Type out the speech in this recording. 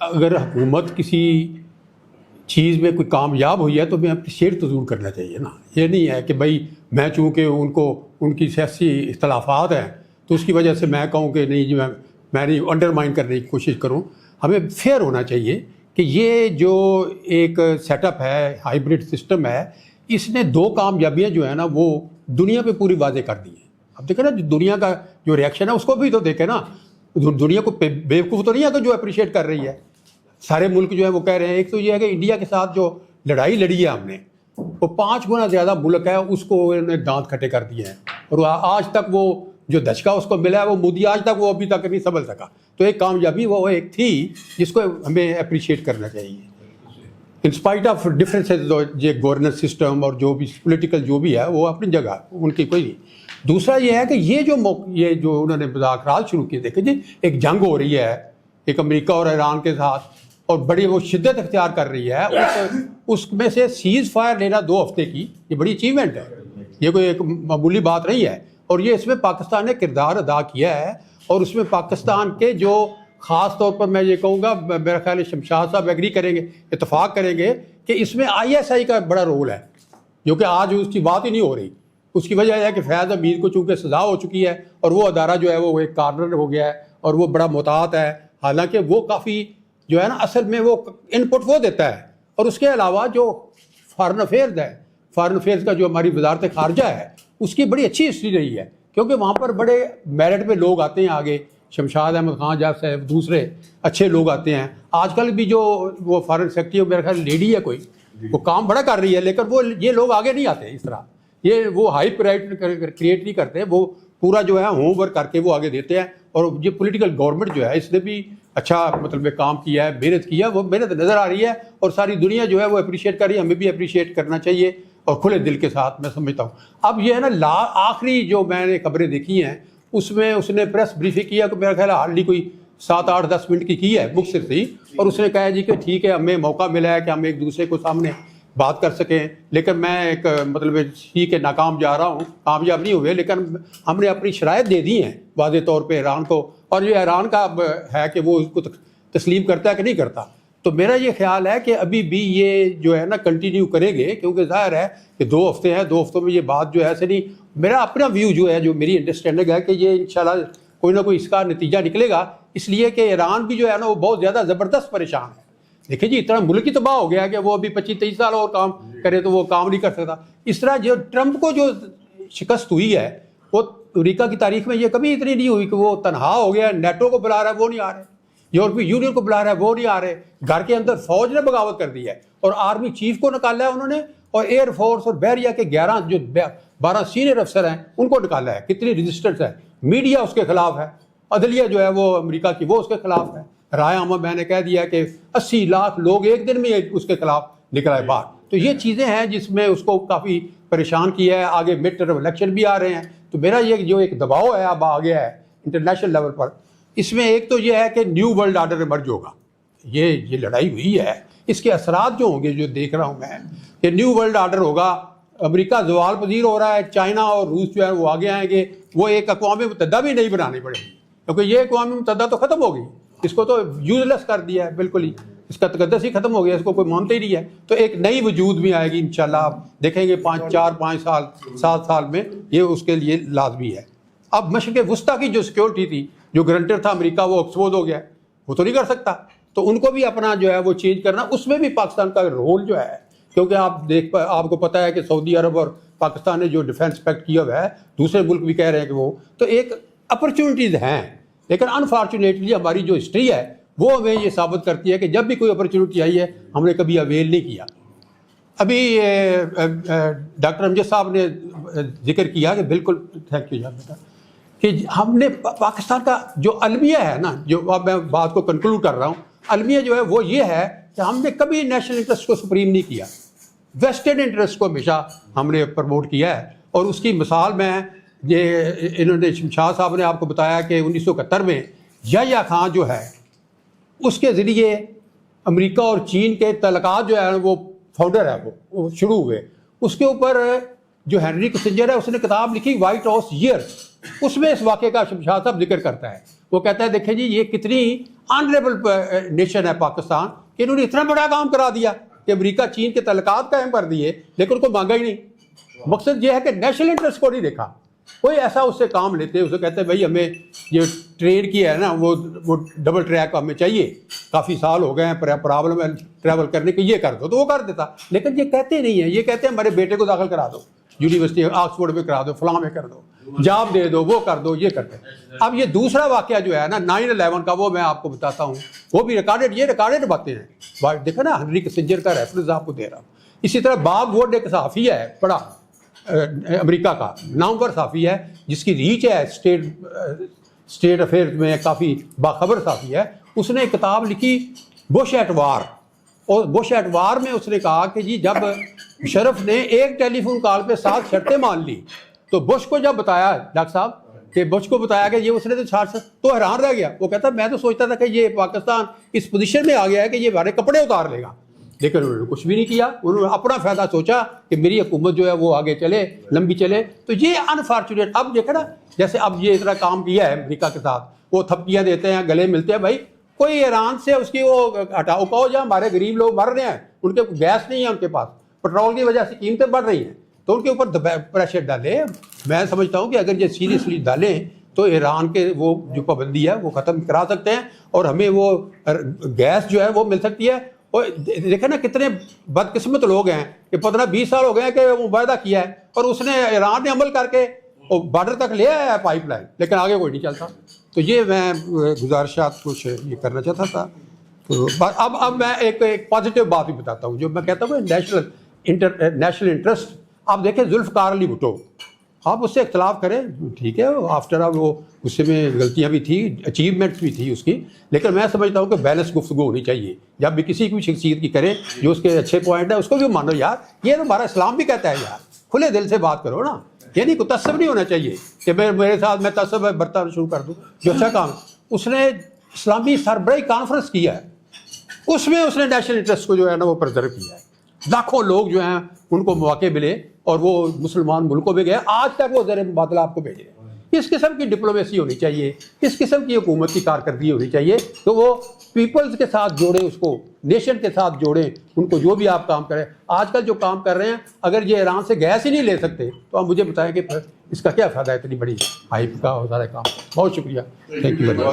अगर हुकूमत किसी चीज़ में कोई कामयाब हुई है तो मैं अप्रिशिएट तो ज़रूर करना चाहिए ना। ये नहीं है कि भाई मैं चूँकि उनकी सियासी इख्तलाफात हैं तो उसकी वजह से मैं कहूँ कि नहीं जी मैं नहीं अंडरमाइन करने की कोशिश करूँ। हमें फेयर होना चाहिए कि ये जो एक सेटअप है, हाइब्रिड सिस्टम है, इसने दो कामयाबियाँ जो है ना वो दुनिया पे पूरी वाज़ेह कर दी हैं। अब देखें ना, दुनिया का जो रिएक्शन है उसको भी तो देखें ना। दुनिया को बेवकूफ़ तो नहीं है कि जो अप्रिशिएट कर रही है। सारे मुल्क जो है वो कह रहे हैं। एक तो ये है कि इंडिया के साथ जो लड़ाई लड़ी है हमने, वो 5 गुना ज़्यादा मुल्क है उसको उन्होंने दांत खट्टे कर दिए हैं। और आज तक वो जो दचका उसको मिला है वो मोदी आज तक वो अभी तक नहीं संभल सका। तो एक कामयाबी वो एक थी जिसको हमें अप्रिशिएट करना चाहिए। इन स्पाइट ऑफ डिफरेंसेज ये गवर्नेंस सिस्टम और जो भी पॉलिटिकल जो भी है वो अपनी जगह, उनकी कोई नहीं। दूसरा ये है कि ये जो उन्होंने मुज़ाकरात शुरू किए, देखें जी एक जंग हो रही है एक अमेरिका और ईरान के साथ और बड़ी वो शिद्दत अख्तियार कर रही है, उसमें से सीज़ फायर लेना 2 हफ्ते की, ये बड़ी अचीवमेंट है। ये कोई एक मामूली बात नहीं है। और ये इसमें पाकिस्तान ने किरदार अदा किया है। और उसमें पाकिस्तान के जो ख़ास तौर पर मैं ये कहूँगा, मेरा ख्याल है शमशाद साहब एग्री करेंगे, इतफाक़ करेंगे कि इसमें ISI का बड़ा रोल है, जो कि आज उसकी बात ही नहीं हो रही। उसकी वजह है कि फैज़ अमीर को चूँकि सज़ा हो चुकी है और वो अदारा जो है वो एक कॉर्नर हो गया है और वो बड़ा मुतात है। हालांकि वो काफ़ी जो है ना असल में वो इनपुट वो देता है। और उसके अलावा जो फॉरेन अफेयर्स का जो हमारी वजारत खारजा है उसकी बड़ी अच्छी हिस्ट्री रही है, क्योंकि वहाँ पर बड़े मेरिट पे लोग आते हैं आगे। शमशाद अहमद खान साहब, दूसरे अच्छे लोग आते हैं। आजकल भी जो वो फॉरेन सेक्रेटरी मेरा ख्याल लेडी है कोई, वो काम बड़ा कर रही है, लेकिन वो ये लोग आगे नहीं आते इस तरह। ये वो हाइप क्रिएट नहीं करते, वो पूरा जो है होमवर्क करके वो आगे देते हैं। और ये पॉलिटिकल गवर्नमेंट जो है इसने भी अच्छा मतलब काम किया है, मेहनत किया, वो मेहनत नज़र आ रही है और सारी दुनिया जो है वो अप्रिशिएट कर रही है। हमें भी अप्रिशिएट करना चाहिए और खुले दिल के साथ, मैं समझता हूँ। अब ये है ना आखिरी जो मैंने खबरें देखी हैं उसमें उसने प्रेस ब्रीफिंग किया तो मेरा ख्याल हार्डली कोई 7, 8, 10 मिनट की है मुख्तर से ही। और उसने कहा जी कि ठीक है हमें मौका मिला है कि हम एक दूसरे को सामने बात कर सकें, लेकिन मैं एक मतलब ठीक है नाकाम जा रहा हूँ, कामयाब नहीं हुए, लेकिन हमने अपनी शराइत दे दी हैं वाज़े तौर पे ईरान को। और ये ईरान का है कि वो उसको तस्लीम करता है कि नहीं करता। तो मेरा ये ख्याल है कि अभी भी ये जो है ना कंटिन्यू करेंगे, क्योंकि ज़ाहिर है कि 2 हफ्ते हैं, 2 हफ्तों में ये बात जो है ऐसे नहीं। मेरा अपना व्यू जो है, जो मेरी अंडरस्टैंडिंग है कि ये इंशाल्लाह कोई ना कोई इसका नतीजा निकलेगा, इसलिए कि ईरान भी जो है ना वो बहुत ज़्यादा ज़बरदस्त परेशान है। देखिए जी इतना मुल्क ही तबाह हो गया है कि वो अभी 25-23 साल और काम करे तो वो काम नहीं कर सकता। इस तरह जो ट्रंप को जो शिकस्त हुई है वो अमेरिका की तारीख में ये कभी इतनी नहीं हुई कि वो तनहा हो गया, नेटो को बुला रहा है वो नहीं आ रहे, यूरोपीय यूनियन को बुला रहा है वो नहीं आ रहे, घर के अंदर फौज ने बगावत कर दी है और आर्मी चीफ को निकाला है उन्होंने, और एयरफोर्स और बहरिया के 12 सीनियर अफसर हैं उनको निकाला है। कितनी रजिस्टर्स है, मीडिया उसके खिलाफ है, अदलिया जो है वो अमेरिका की वो उसके खिलाफ है। राय आमा मैंने कह दिया कि 80 लाख लोग एक दिन में उसके खिलाफ निकला है बाहर। तो ये चीज़ें हैं जिसमें उसको काफ़ी परेशान किया है। आगे मिड टर्म इलेक्शन भी आ रहे हैं, तो मेरा ये जो एक दबाव है अब आ गया है इंटरनेशनल लेवल पर, इसमें एक तो ये है कि न्यू वर्ल्ड ऑर्डर इमर्ज होगा। ये लड़ाई हुई है, इसके असरात जो होंगे जो देख रहा हूँ मैं कि न्यू वर्ल्ड ऑर्डर होगा। अमेरिका ज़वाल पजीर हो रहा है, चाइना और रूस जो है वो आगे आएंगे, वो एक अक़वाम मुत्तहिदा भी नहीं बनानी पड़ेगी, क्योंकि ये अक़वाम मुत्तहिदा तो ख़त्म हो गई, इसको तो यूजलेस कर दिया है बिल्कुल ही, इसका तकद्दस ही ख़त्म हो गया, इसको कोई मानते ही नहीं है। तो एक नई वजूद भी आएगी इंशाल्लाह, आप देखेंगे 5 साल 7 साल में ये उसके लिए लाजमी है। अब मशरिक़ वुस्ता की जो सिक्योरिटी थी, जो गारंटर था अमेरिका, वो एक्सपोज हो गया, वो तो नहीं कर सकता, तो उनको भी अपना जो है वो चेंज करना, उसमें भी पाकिस्तान का रोल जो है, क्योंकि आपको पता है कि सऊदी अरब और पाकिस्तान ने जो डिफेंस पैक्ट किया हुआ है, दूसरे मुल्क भी कह रहे हैं कि वो, तो एक अपॉर्चुनिटीज़ हैं। लेकिन अनफॉर्चुनेटली हमारी जो हिस्ट्री है वो हमें ये साबित करती है कि जब भी कोई अपॉर्चुनिटी आई है हमने कभी अवेल नहीं किया। अभी डॉक्टर अमजद साहब ने जिक्र किया कि बिल्कुल, थैंक यू बेटा, कि हमने पाकिस्तान का जो अलमिया है ना, जो अब मैं बात को कंक्लूड कर रहा हूँ, अलमिया जो है वो ये है कि हमने कभी नेशनल इंटरेस्ट को सुप्रीम नहीं किया, वेस्टेड इंटरेस्ट को हमेशा हमने प्रमोट किया है। और उसकी मिसाल में ये इन्होंने शमशाद साहब ने आपको बताया कि 1971 में याह्या खान जो है उसके ज़रिए अमेरिका और चीन के तल्लुकात जो है वो फाउंडर है, वो शुरू हुए। उसके ऊपर जो हेनरी किसिंजर है उसने किताब लिखी वाइट हाउस ईयर, उसमें इस वाक़े का शमशाद साहब जिक्र करता है। वो कहता है देखें जी ये कितनी ऑनरेबल नेशन है पाकिस्तान कि इन्होंने इतना बड़ा काम करा दिया कि अमेरिका चीन के तल्लुकात कायम कर दिए लेकिन उनको मांगा ही नहीं। मकसद ये है कि नेशनल इंटरेस्ट को नहीं देखा, कोई ऐसा उससे काम लेते उसे कहते हैं भाई हमें ये ट्रेन की है ना वो डबल ट्रैक हमें चाहिए, काफ़ी साल हो गए हैं प्रॉब्लम है ट्रैवल करने की, ये कर दो तो वो कर देता। लेकिन ये कहते नहीं है, ये कहते हैं हमारे बेटे को दाखिल करा दो यूनिवर्सिटी ऑक्सफोर्ड में करा दो, फलां में कर दो, जॉब दे दो, वो कर दो, ये करते हैं। अब ये दूसरा वाक़या जो है ना 9/11 का, वो मैं आपको बताता हूँ, वो भी रिकॉर्डेड, ये रिकॉर्डेड बातें हैं। देखो ना हेनरी किसिंजर का रेफरेंस आपको दे रहा हूँ। इसी तरह बाब वुड एक सहाफ़ी है बड़ा अमेरिका का नामवर सहाफ़ी है जिसकी रीच है स्टेट अफेयर में काफ़ी बाखबर सहाफ़ी है। उसने एक किताब लिखी बुश एट वार, और बुश एट वार में उसने कहा कि जी जब मुशर्रफ ने एक टेलीफोन कॉल पे 7 शर्तें मान ली तो बुश को जब बताया डॉक्टर साहब कि बुश को बताया कि ये उसने तो 60 तो हैरान रह गया। वो कहता मैं तो सोचता था कि ये पाकिस्तान इस पोजीशन में आ गया है कि ये हमारे कपड़े उतार लेगा, लेकिन उन्होंने कुछ भी नहीं किया। उन्होंने अपना फ़ायदा सोचा कि मेरी हुकूमत जो है वो आगे चले, लंबी चले। तो ये अनफॉर्चुनेट, अब देखा ना जैसे अब ये इतना काम किया है अमेरिका के साथ, वो थप्पियाँ देते हैं, गले मिलते हैं। भाई कोई ईरान से उसकी वो हटाओ कहो जहाँ हमारे गरीब लोग मर रहे हैं, उनके गैस नहीं है, उनके पास पेट्रोल की वजह से कीमतें बढ़ रही हैं, तो उनके ऊपर प्रेशर डाले। मैं समझता हूँ कि अगर ये सीरियसली डालें तो ईरान के वो जो पाबंदी है वो ख़त्म करा सकते हैं और हमें वो गैस जो है वो मिल सकती है। और देखें ना कितने बदकिस्मत लोग हैं कि 15-20 साल हो गए हैं कि वो वायदा किया है और उसने ईरान ने अमल करके बॉर्डर तक ले आया है पाइपलाइन, लेकिन आगे कोई नहीं चलता। तो ये मैं गुजारिशात कुछ ये करना चाहता था। तो अब मैं एक पॉजिटिव बात भी बताता हूँ जो मैं कहता हूँ नेशनल इंटरेस्ट। आप देखें जुल्फ़िकार अली भुट्टो, आप उससे इख्तलाफ करें ठीक है, आफ्टर ऑल वो उससे में गलतियाँ भी थी, अचीवमेंट्स भी थी उसकी, लेकिन मैं समझता हूँ कि बैलेंस गुफ्तगू होनी चाहिए। जब भी किसी की शख्सियत की करें जो उसके अच्छे पॉइंट है उसको भी मानो यार, ये तो हमारा इस्लाम भी कहता है यार, खुले दिल से बात करो ना। ये नहीं कोई तस्सब नहीं होना चाहिए कि मेरे साथ मैं तस्सब बर्ताना शुरू कर दूँ। जो अच्छा काम उसने इस्लामी सरबराही कॉन्फ्रेंस किया है उसमें उसने नेशनल इंटरेस्ट को जो है ना वो प्रिजर्व किया है। लाखों लोग जो हैं उनको मौके मिले और वो मुसलमान मुल्कों में गए, आज तक वो ज़र मुबादला आपको भेज रहे हैं। इस किस्म की डिप्लोमेसी होनी चाहिए, इस किस्म की हुकूमत की कारकर्दगी होनी चाहिए। तो वो पीपल्स के साथ जोड़ें, उसको नेशन के साथ जोड़ें, उनको जो भी आप काम करें। आजकल जो काम कर रहे हैं, अगर ये ईरान से गैस ही नहीं ले सकते तो आप मुझे बताएं कि इसका क्या फ़ायदा है इतनी बड़ी हाइप का और सारे काम। बहुत शुक्रिया, थैंक यू वेरी मच।